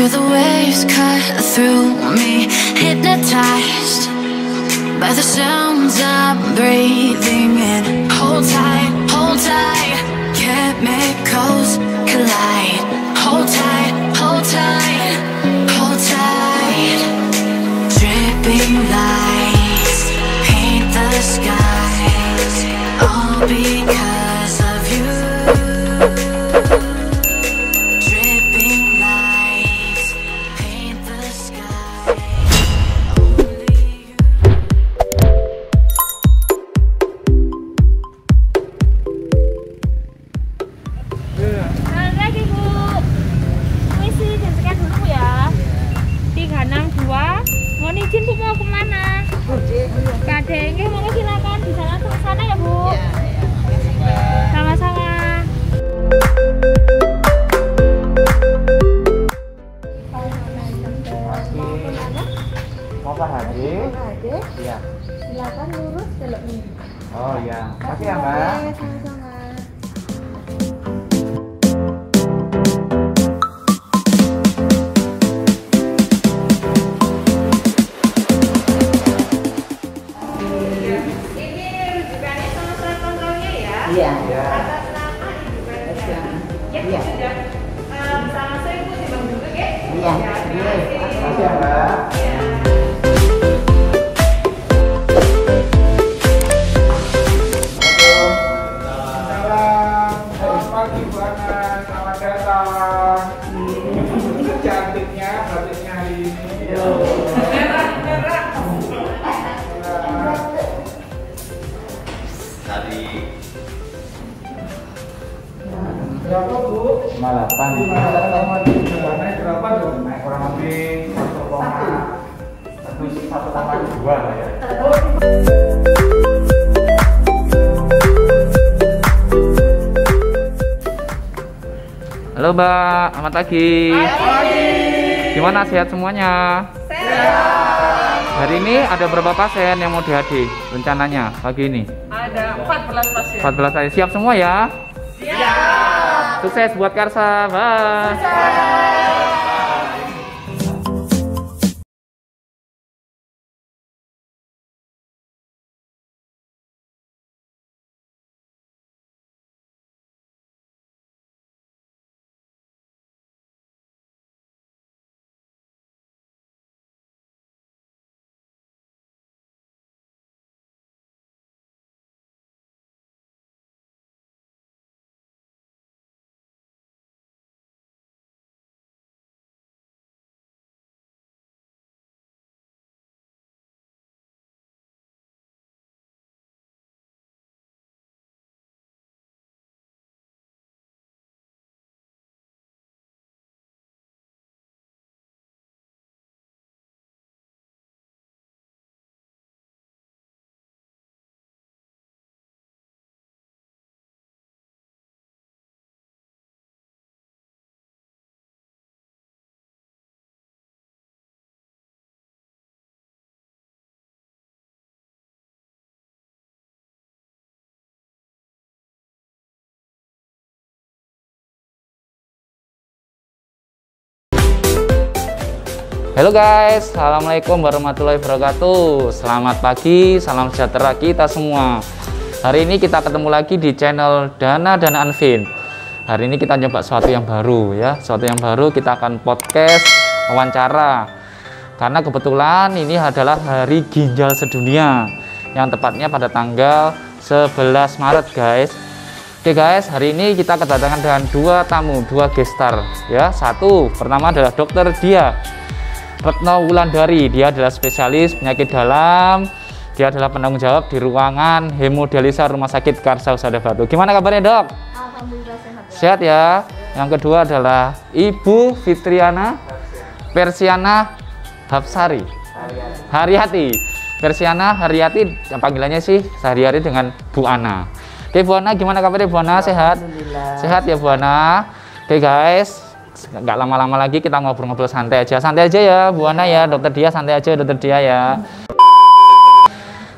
Feel the waves cut through me, hypnotized by the sounds I'm breathing in. Hold tight, chemicals collide. Hold tight, hold tight, hold tight. Dripping lights paint the skies, all because of you. Dripping lights paint the sky. Only you. Selamat pagi Bu. Permisi, disekat dulu Bu ya. 362. Mohon izin Bu, mau kemana? Kadeng, mau silakan bisa langsung ke sana ya Bu. Sama-sama. Mau Pak Hadi? Iya. Silakan lurus belok ini. Oh iya. Makasih ya Mbak. Sama-sama. Iya. Iya. Iya. Iya. Sama saya Bu timbang dulu ya. Iya. Makasih ya Mbak. Selamat pagi Bu Ana, selamat datang. Cantiknya batiknya hari ini. Berapa Bu? 58. Naik berapa tuh? Naik kurang lebih 1,2 lah ya. Halo Mbak, selamat pagi. Gimana, sehat semuanya? Sehat. Hari ini ada berapa pasien yang mau di-HD rencananya pagi ini? Ada 14 pasien. 14 pasien. Siap semua ya? Siap. Sukses buat Karsa, bye. Halo guys, assalamualaikum warahmatullahi wabarakatuh. Selamat pagi, salam sejahtera kita semua. Hari ini kita ketemu lagi di channel Dana dan Anvin. Hari ini kita coba sesuatu yang baru ya, sesuatu yang baru. Kita akan podcast wawancara. Karena kebetulan ini adalah Hari Ginjal Sedunia, yang tepatnya pada tanggal 11 Maret guys. Oke guys, hari ini kita kedatangan dengan dua tamu, dua gestar ya. Satu, pertama adalah Dokter Dia Retno Wulandari. Dia adalah spesialis penyakit dalam. Dia adalah penanggung jawab di ruangan hemodialisa Rumah Sakit Karsa Husada Batu. Gimana kabarnya dok? Alhamdulillah sehat. Sehat ya. Yang kedua adalah Ibu Fitriana Persiana Hapsari Haryati. Persiana Haryati, yang panggilannya sih sehari-hari dengan Bu Ana. Oke Bu Ana, gimana kabarnya Bu Ana? Sehat? Sehat ya Bu Ana. Oke guys, nggak lama-lama lagi kita ngobrol-ngobrol santai aja ya Bu Ana ya. Dokter Dia santai aja, Dokter Dia ya.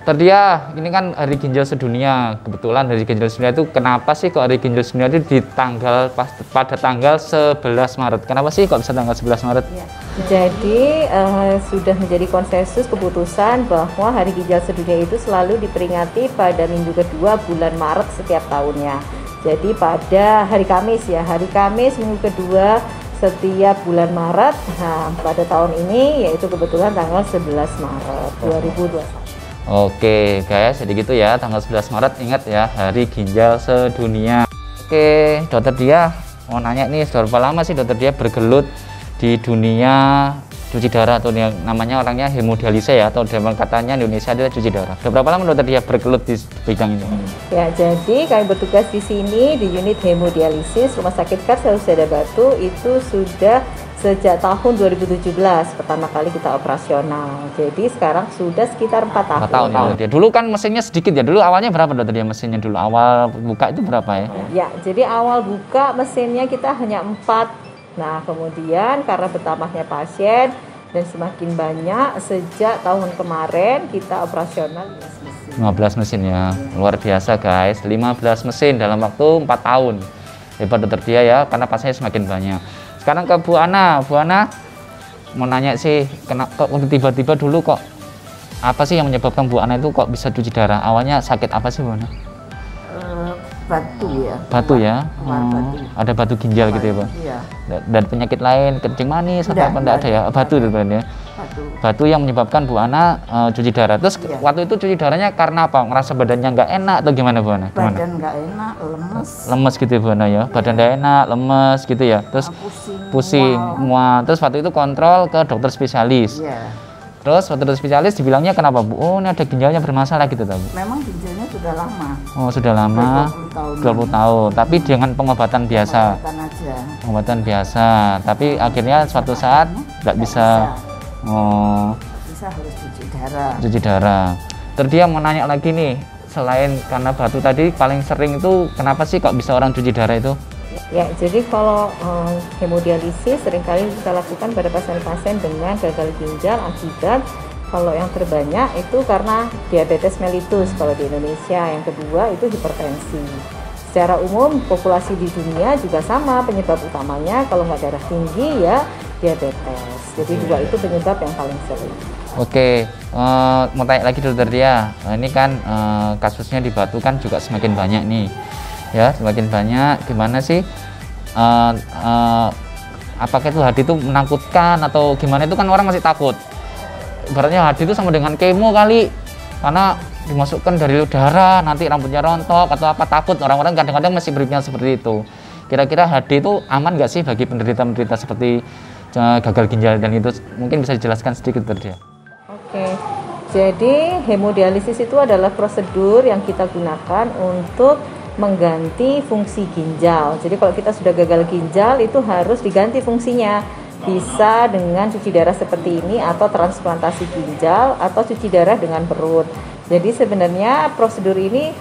Dokter Dia, ini kan Hari Ginjal Sedunia. Kebetulan Hari Ginjal Sedunia itu kenapa sih kok Hari Ginjal Sedunia itu di pada tanggal 11 Maret? Kenapa sih kok bisa tanggal 11 Maret? Ya. Jadi sudah menjadi konsensus keputusan bahwa Hari Ginjal Sedunia itu selalu diperingati pada minggu kedua bulan Maret setiap tahunnya. Jadi pada hari Kamis ya, hari Kamis minggu kedua setiap bulan Maret. Nah, pada tahun ini yaitu kebetulan tanggal 11 Maret 2021. Oke guys, jadi gitu ya, tanggal 11 Maret ingat ya, Hari Ginjal Sedunia. Oke, Dokter Dia mau nanya nih, sudah berapa lama sih Dokter Dia bergelut di dunia cuci darah, atau yang namanya orangnya hemodialisa ya, atau dalam katanya Indonesia adalah cuci darah. Sudah berapa lama Dokter Dia bergelut di bidang ini? Ya, jadi kami bertugas di sini di unit hemodialisis Rumah Sakit Kars Husada Batu itu sudah sejak tahun 2017 pertama kali kita operasional. Jadi sekarang sudah sekitar 4 tahun. 4 tahun ya. Dulu kan mesinnya sedikit ya. Dulu awalnya berapa Dokter Dia mesinnya dulu? Awal buka itu berapa ya? Ya, jadi awal buka mesinnya kita hanya 4. Nah, kemudian karena bertambahnya pasien dan semakin banyak sejak tahun kemarin kita operasional 15 mesin ya. Luar biasa guys. 15 mesin dalam waktu 4 tahun. Hebat Dokter Dia ya, karena pasiennya semakin banyak. Sekarang ke Bu Ana. Bu Ana mau nanya sih, kenapa tiba-tiba dulu kok apa sih yang menyebabkan Bu Ana itu kok bisa cuci darah? Awalnya sakit apa sih Bu Ana? Batu ya. Batu ya. Batu. Ada batu ginjal gitu ya Pak? Iya. Dan penyakit lain, kencing manis atau apa enggak ada ya? Batu itu ya. Batu. Batu yang menyebabkan Bu Ana cuci darah. Terus waktu itu cuci darahnya karena apa? Ngerasa badannya nggak enak atau gimana Bu Ana? Badan nggak enak, lemes. Lemes gitu ya Bu Ana ya. Badan nggak enak, lemes gitu ya. Terus pusing, mual. Terus waktu itu kontrol ke dokter spesialis. Iya. Terus dokter spesialis dibilangnya kenapa Bu? Oh, ini ada ginjalnya bermasalah gitu tahu. Memang ginjalnya sudah lama. Oh, sudah lama. 20 tahun. Tapi dengan pengobatan biasa. Pengobatan aja. Pengobatan biasa. Tapi akhirnya suatu saat nggak bisa. Oh, Bisa harus cuci darah. cuci darah. Terus dia mau nanya lagi nih, selain karena batu tadi paling sering itu kenapa sih kok bisa orang cuci darah itu? Ya, jadi kalau hemodialisis seringkali kita lakukan pada pasien-pasien dengan gagal ginjal akibat kalau yang terbanyak itu karena diabetes mellitus kalau di Indonesia, yang kedua itu hipertensi. Secara umum populasi di dunia juga sama, penyebab utamanya kalau nggak darah tinggi ya diabetes. Jadi juga itu penyebab yang paling sering. Oke, mau tanya lagi Dokter Dia. Ini kan kasusnya di Batu kan juga semakin banyak nih. Ya, semakin banyak. Gimana sih? Apakah itu hadi itu menakutkan atau gimana? Itu kan orang masih takut. Ibaratnya hadi itu sama dengan kemo kali, karena dimasukkan dari udara, nanti rambutnya rontok atau apa, takut. Orang-orang kadang-kadang masih berpikir seperti itu. Kira-kira hadi itu aman nggak sih bagi penderita-penderita seperti gagal ginjal dan itu? Mungkin bisa dijelaskan sedikit Dokter Dia. Oke, jadi hemodialisis itu adalah prosedur yang kita gunakan untuk mengganti fungsi ginjal. Jadi kalau kita sudah gagal ginjal itu harus diganti fungsinya. Bisa dengan cuci darah seperti ini atau transplantasi ginjal atau cuci darah dengan perut. Jadi sebenarnya prosedur ini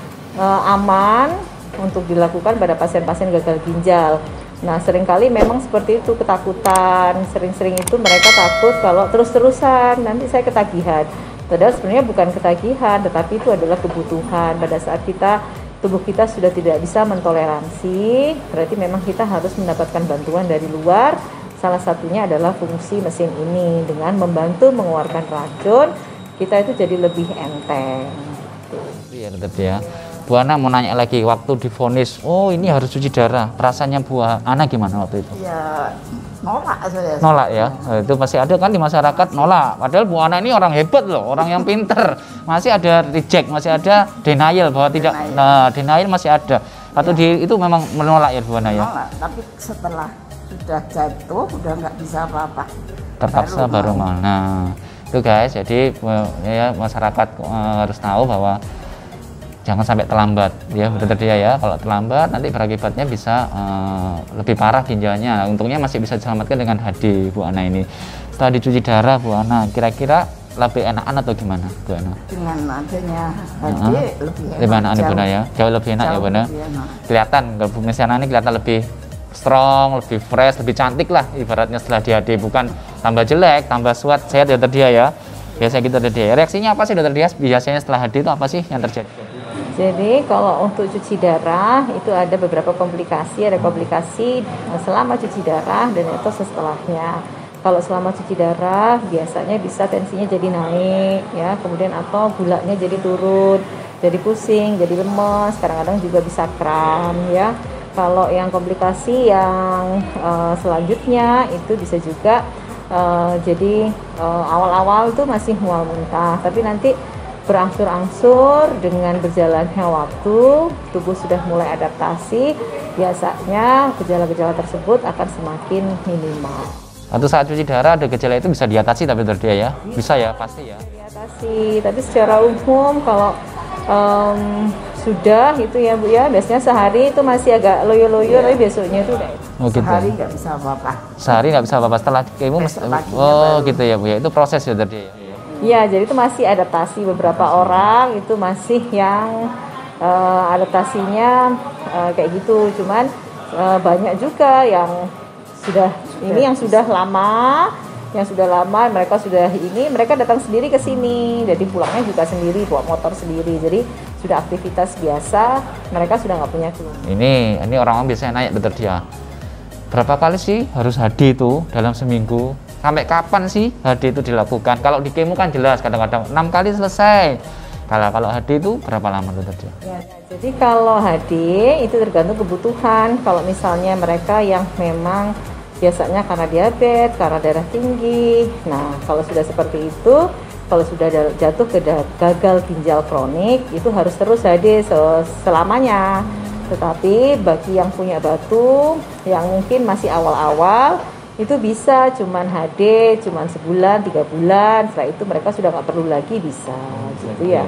aman untuk dilakukan pada pasien-pasien gagal ginjal. Nah, seringkali memang seperti itu ketakutan. Sering-sering itu mereka takut kalau terus-terusan nanti saya ketagihan. Padahal sebenarnya bukan ketagihan, tetapi itu adalah kebutuhan. Pada saat tubuh kita sudah tidak bisa mentoleransi, berarti memang kita harus mendapatkan bantuan dari luar. Salah satunya adalah fungsi mesin ini. Dengan membantu mengeluarkan racun, kita itu jadi lebih enteng. Iya Dokter Dia. Bu Ana mau nanya lagi, waktu divonis, oh ini harus cuci darah, perasaannya Bu Ana gimana waktu itu? Ya nolak saya. Nolak ya, itu pasti ada kan di masyarakat nolak. Padahal Bu Ana ini orang hebat loh, orang yang pinter. Masih ada reject, masih ada denial bahwa tidak. Nah, denial masih ada. Atau itu memang menolak ya Bu Ana ya? Nolak, tapi setelah sudah jatuh udah nggak bisa apa-apa. Terpaksa baru mau. Nah, itu guys, jadi ya masyarakat harus tahu bahwa jangan sampai terlambat ya Dokter Dia ya. Kalau terlambat nanti berakibatnya bisa lebih parah ginjalnya. Untungnya masih bisa diselamatkan dengan hadi Bu Ana ini. Setelah dicuci darah Bu Ana, kira-kira lebih enakan atau gimana Bu Ana? Dengan adanya hadi lebih enak Bu Ana ya. Jauh lebih enak ya Bu Ana. Kelihatan kalau Bu Ana ini kelihatan lebih strong, lebih fresh, lebih cantik lah ibaratnya setelah di hadi, bukan tambah jelek, tambah sehat ya Dokter Dia ya. Biasa gitu dokter dia. Reaksinya apa sih dokter dia? Biasanya setelah HD itu apa sih yang terjadi? Jadi kalau untuk cuci darah itu ada beberapa komplikasi, ada komplikasi selama cuci darah dan itu setelahnya. Kalau selama cuci darah biasanya bisa tensinya jadi naik ya, kemudian atau gulanya jadi turun, jadi pusing, jadi lemes, kadang-kadang juga bisa kram ya. Kalau yang komplikasi yang selanjutnya itu bisa juga jadi awal-awal itu masih mual muntah, tapi nanti berangsur-angsur dengan berjalannya waktu, tubuh sudah mulai adaptasi, biasanya gejala-gejala tersebut akan semakin minimal. Atau saat cuci darah ada gejala itu bisa diatasi tapi dokter dia ya? Bisa ya, pasti ya? Diatasi, tapi secara umum kalau sudah itu ya Bu ya, biasanya sehari itu masih agak loyo-loyo, tapi besoknya itu udah. Oh gitu. Sehari nggak bisa apa-apa. Sehari nggak bisa apa-apa setelah kemo. Oh gitu ya Bu ya, itu proses ya dokter dia ya? Iya, jadi itu masih adaptasi, beberapa orang itu masih yang adaptasinya kayak gitu. Cuman banyak juga yang sudah ini yang sudah lama, mereka datang sendiri ke sini. Jadi pulangnya juga sendiri, bawa motor sendiri. Jadi sudah aktivitas biasa, mereka sudah nggak punya keluhan. Ini orang-orang biasanya nanya dokter dia, berapa kali sih harus HD itu dalam seminggu? Sampai kapan sih HD itu dilakukan? Kalau di kemo kan jelas kadang-kadang 6 kali selesai. Kalau HD itu berapa lama dokter dia? Ya, jadi kalau HD itu tergantung kebutuhan. Kalau misalnya mereka yang memang biasanya karena diabetes, karena darah tinggi. Nah, kalau sudah seperti itu, kalau sudah jatuh ke gagal ginjal kronik, itu harus terus HD selamanya. Tetapi bagi yang punya batu, yang mungkin masih awal-awal, itu bisa cuman HD, cuman sebulan, 3 bulan, setelah itu mereka sudah nggak perlu lagi bisa, gitu ya.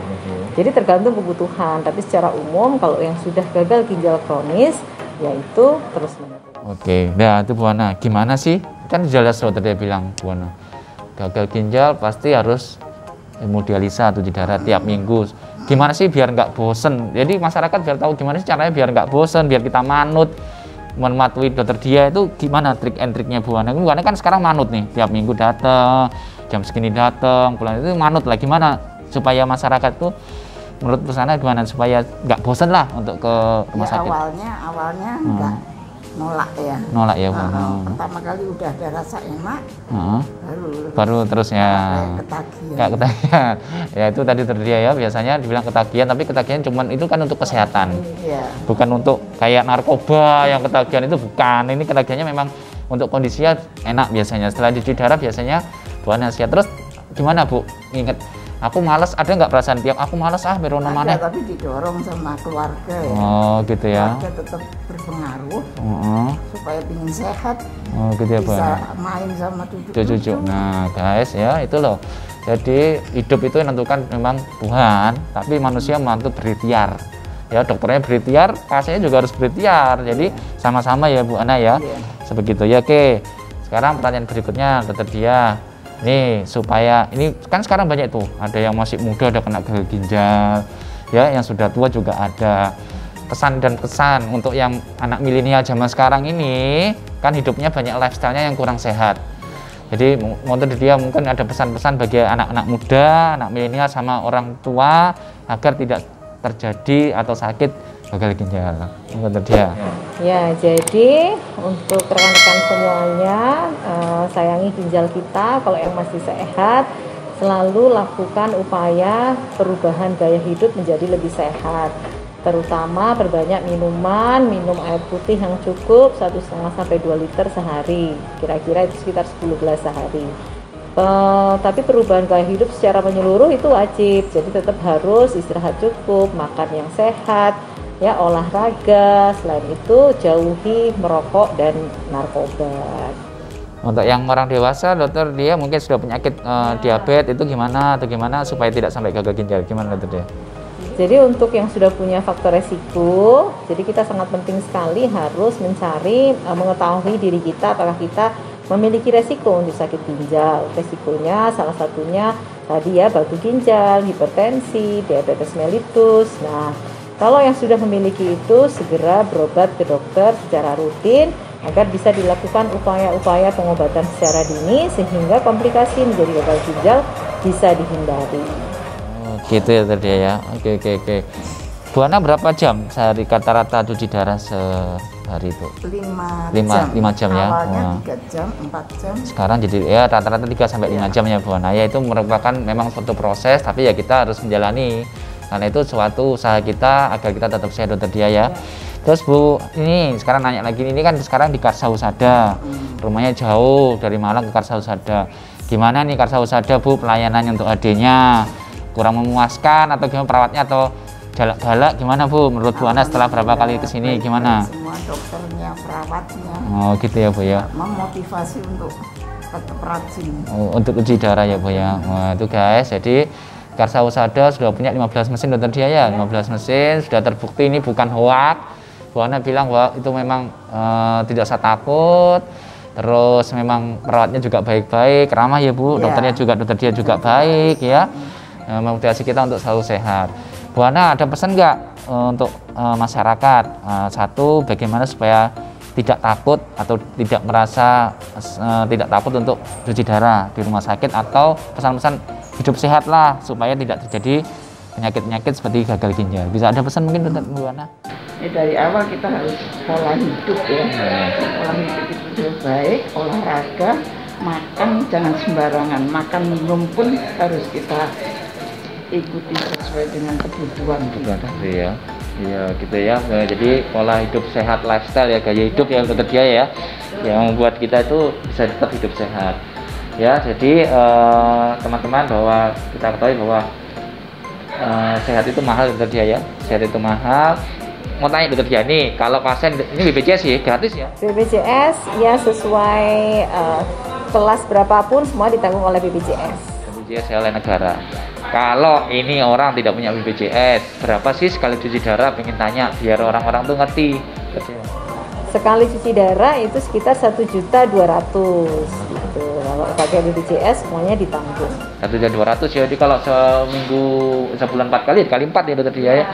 Jadi tergantung kebutuhan, tapi secara umum kalau yang sudah gagal ginjal kronis, yaitu terus menerus. Oke, nah itu Bu Ana, gimana sih? Kan jelas dokter dia bilang Bu Ana, gagal ginjal pasti harus hemodialisa cuci darah tiap minggu. Gimana sih biar nggak bosen? Jadi masyarakat biar tahu gimana sih caranya biar nggak bosen, biar kita manut mematuhi dokter dia itu gimana trik and triknya Bu Ana? Bu Ana kan sekarang manut nih, tiap minggu datang, jam segini datang, pulang itu manut lah. Gimana supaya masyarakat tuh menurut Bu Ana gimana supaya nggak bosen lah untuk ke rumah sakit? Awalnya nggak nolak ya. Nolak ya Bu Ana. Pertama kali udah ada rasa enak, baru terus ya ketagihan. Kayak ketagihan. Ya itu tadi terdia ya, biasanya dibilang ketagihan, tapi ketagihan cuman itu kan untuk kesehatan. Iya. Bukan untuk kayak narkoba yang ketagihan itu bukan. Ini ketagihannya memang untuk kondisinya enak biasanya. Setelah cuci darah biasanya Bu Ana sehat. Terus gimana Bu? Ingat, aku malas, ada nggak perasaan tiap aku malas berono maneh? Tapi didorong sama keluarga ya. Oh gitu ya. Keluarga tetap berpengaruh supaya ingin sehat. Oh gitu ya Bu Bisa Ana. main sama cucu. Nah guys ya itu loh. Jadi hidup itu menentukan memang Tuhan, tapi manusia mampu berikhtiar. Ya dokternya berikhtiar, pasiennya juga harus berikhtiar. Jadi sama-sama ya Bu Ana ya. Sebegitu ya. Oke. Sekarang pertanyaan berikutnya dokter dia. Nih supaya ini kan sekarang banyak tuh, ada yang masih muda ada kena gagal ginjal, ya yang sudah tua juga ada. Pesan dan kesan untuk yang anak milenial zaman sekarang ini kan hidupnya banyak lifestyle-nya yang kurang sehat. Jadi menurut dia mungkin ada pesan-pesan bagi anak-anak muda, anak milenial sama orang tua agar tidak terjadi atau sakit gagal ginjal. Menurut dia. Ya, jadi untuk rekan-rekan semuanya, sayangi ginjal kita. Kalau yang masih sehat, selalu lakukan upaya perubahan gaya hidup menjadi lebih sehat. Terutama perbanyak minuman, minum air putih yang cukup 1,5 sampai 2 liter sehari. Kira-kira itu sekitar 10 gelas sehari. Tapi perubahan gaya hidup secara menyeluruh itu wajib. Jadi tetap harus istirahat cukup, makan yang sehat, ya olahraga. Selain itu jauhi merokok dan narkoba. Untuk yang orang dewasa, dokter dia mungkin sudah penyakit diabetes itu gimana atau gimana supaya tidak sampai gagal ginjal, gimana dokter dia? Jadi untuk yang sudah punya faktor resiko, jadi kita sangat penting sekali harus mencari, mengetahui diri kita apakah kita memiliki resiko untuk sakit ginjal. Resikonya salah satunya tadi ya batu ginjal, hipertensi, diabetes mellitus. Nah, kalau yang sudah memiliki itu segera berobat ke dokter secara rutin agar bisa dilakukan upaya-upaya pengobatan secara dini sehingga komplikasi menjadi gagal ginjal bisa dihindari. Oh, gitu ya tadi ya. Oke. Bu Ana berapa jam sehari rata-rata cuci darah sehari itu? 5 jam ya. Awalnya 3 jam, 4 jam. Sekarang jadi ya rata-rata 3 sampai 5 jam ya Bu Ana. Ya itu merupakan memang suatu proses, tapi ya kita harus menjalani. Karena itu suatu usaha kita agar kita tetap sehat dokter Dia ya. Terus Bu, ini sekarang nanya lagi, ini kan sekarang di Karsausada. Rumahnya jauh dari Malang ke Karsausada. Gimana nih Karsausada Bu pelayanannya untuk adiknya? Kurang memuaskan atau gimana perawatnya atau galak-galak gimana Bu? Menurut Bu Ana setelah berapa kali kesini gimana? Semua dokternya, perawatnya. Oh gitu ya Bu ya. Memotivasi untuk tetap rajin. Oh, untuk uji darah ya Bu ya. Wah itu guys, jadi Karsausada sudah punya 15 mesin dokter Dia ya. 15 mesin sudah terbukti ini bukan hoak. Bu Ana bilang bahwa itu memang tidak usah takut. Terus memang perawatnya juga baik-baik, ramah ya Bu. Dokternya juga, dokter Dia juga baik ya. Memotivasi kita untuk selalu sehat. Bu Ana ada pesan nggak untuk masyarakat? Satu, bagaimana supaya tidak takut atau tidak merasa tidak takut untuk cuci darah di rumah sakit, atau pesan-pesan hidup sehat lah supaya tidak terjadi penyakit-penyakit seperti gagal ginjal. Bisa ada pesan mungkin untuk Bu Ana? Ya, dari awal kita harus pola hidup ya. Pola hidup itu baik, olahraga, makan jangan sembarangan. Makan minum pun harus kita ikuti sesuai dengan kebutuhan kita. Iya, iya gitu ya. Nah, jadi pola hidup sehat, lifestyle ya, gaya hidup yang dokter Dia ya, yang membuat kita itu bisa tetap hidup sehat. Ya, jadi teman-teman bahwa kita ketahui bahwa sehat itu mahal dokter Dia ya, sehat itu mahal. Mau tanya dokter Dia nih, kalau pasien ini BPJS ya, gratis ya? BPJS ya sesuai kelas berapapun semua ditanggung oleh BPJS. BPJS ya, oleh negara. Kalau ini orang tidak punya BPJS, berapa sih sekali cuci darah? Pengen tanya biar orang-orang tuh ngerti. Sekali cuci darah itu sekitar 1.200.000 gitu. Kalau pakai BPJS semuanya ditanggung. 1.200.000 ya. Jadi kalau seminggu, sebulan 4 kali, kali 4 ya dokter Dia ya.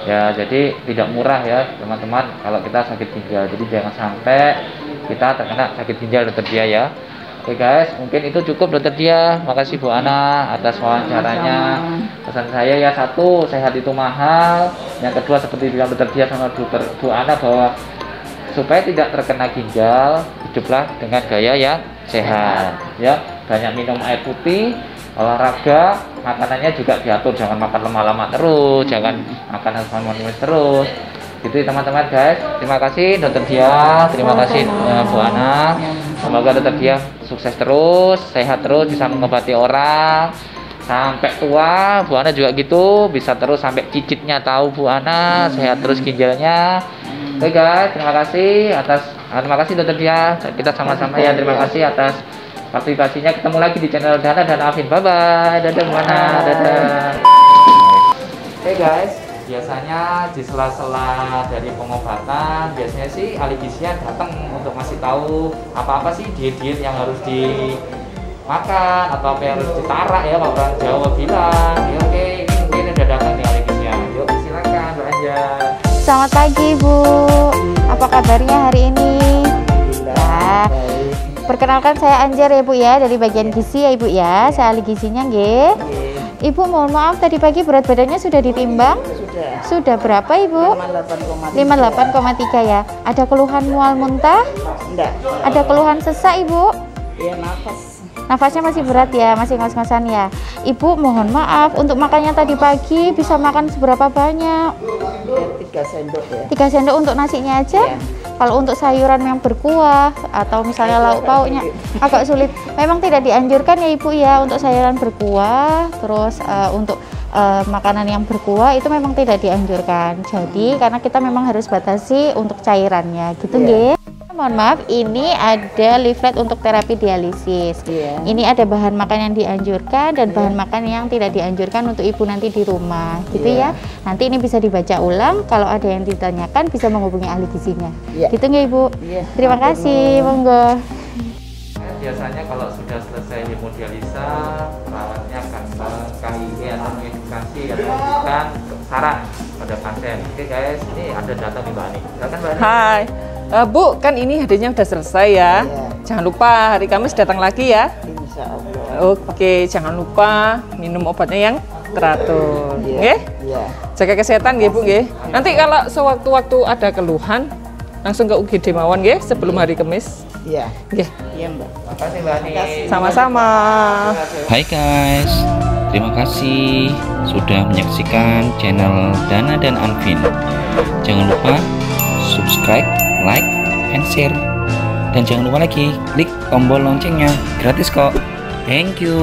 Ya jadi tidak murah ya teman-teman kalau kita sakit ginjal. Jadi jangan sampai kita terkena sakit ginjal dokter Dia ya. Oke guys, mungkin itu cukup dokter Dia. Makasih Bu Ana atas wawancaranya. Pesan saya ya, satu, sehat itu mahal. Yang kedua seperti bilang dokter Dia sama Bu Ana bahwa supaya tidak terkena ginjal, hiduplah dengan gaya yang sehat ya. Banyak minum air putih, olahraga, makanannya juga diatur, jangan makan lemak-lemak terus, jangan makan manis terus. Gitu teman-teman guys. Terima kasih dokter Dia, terima kasih Bu Ana. Semoga dokter Dia sukses terus, sehat terus, bisa mengobati orang sampai tua. Bu Ana juga gitu, bisa terus sampai cicitnya tahu Bu Ana, sehat terus ginjalnya. Oke guys, terima kasih dokter Dia. Kita sama-sama ya, terima kasih atas partisipasinya. Ketemu lagi di channel Dana dan Alvin. Bye bye. Dadah Bu Ana, dadah. Oke guys, biasanya di sela-sela dari pengobatan biasanya sih ahli gizinya datang untuk ngasih tahu apa-apa sih diet-diet yang harus dimakan atau apa yang harus ditarak ya, kalau orang Jawa bilang. Ya, oke, ini mungkin udah datang nih ahli gizinya. Yuk silakan belanja. Selamat pagi Bu, apa kabarnya hari ini? Ya, perkenalkan saya Anjar ya Bu ya, dari bagian gizi ya Ibu ya, saya ahli gizinya nggih. Ibu mohon maaf tadi pagi berat badannya sudah ditimbang? Sudah berapa Ibu? 58,3 ya. Ada keluhan mual muntah? Enggak. Ada keluhan sesak Ibu? Ya nafas. Nafasnya masih berat ya, masih ngos-ngosan ya. Ibu mohon maaf, untuk makannya tadi pagi bisa makan seberapa banyak? 3 sendok ya. 3 sendok untuk nasinya aja? Ya. Kalau untuk sayuran yang berkuah atau misalnya lauk pauknya agak sulit. Memang tidak dianjurkan ya Ibu ya untuk sayuran berkuah. Terus untuk makanan yang berkuah itu memang tidak dianjurkan. Jadi karena kita memang harus batasi untuk cairannya gitu nggih. Mohon maaf, ini ada leaflet untuk terapi dialisis. Ini ada bahan makan yang dianjurkan dan bahan makan yang tidak dianjurkan untuk Ibu nanti di rumah, gitu ya. Nanti ini bisa dibaca ulang, kalau ada yang ditanyakan bisa menghubungi ahli gizinya. Gitu nggak Ibu? Terima kasih, monggo. Biasanya kalau sudah selesai hemodialisa, perawatnya akan KIE atau mengedukasi atau memberikan saran pada pasien. Oke guys, ini ada data nih Mbak Ani. Silakan Mbak Ani. Hai. Bu, kan ini hadirnya udah selesai ya. Jangan lupa hari Kamis datang lagi ya. Insya Allah. Oke, jangan lupa minum obatnya yang teratur. Iya. Nggih? Iya. Jaga kesehatan nggih Bu nggih. Nanti kalau sewaktu-waktu ada keluhan langsung ke UGD mawon nggih sebelum hari Kamis. Iya. Nggih. Iya, Mbak. Makasih Mbak Ani. Sama-sama. Hai guys, terima kasih sudah menyaksikan channel Dana dan Anvin. Jangan lupa subscribe, like, and share. Dan jangan lupa lagi klik tombol loncengnya, gratis kok. Thank you.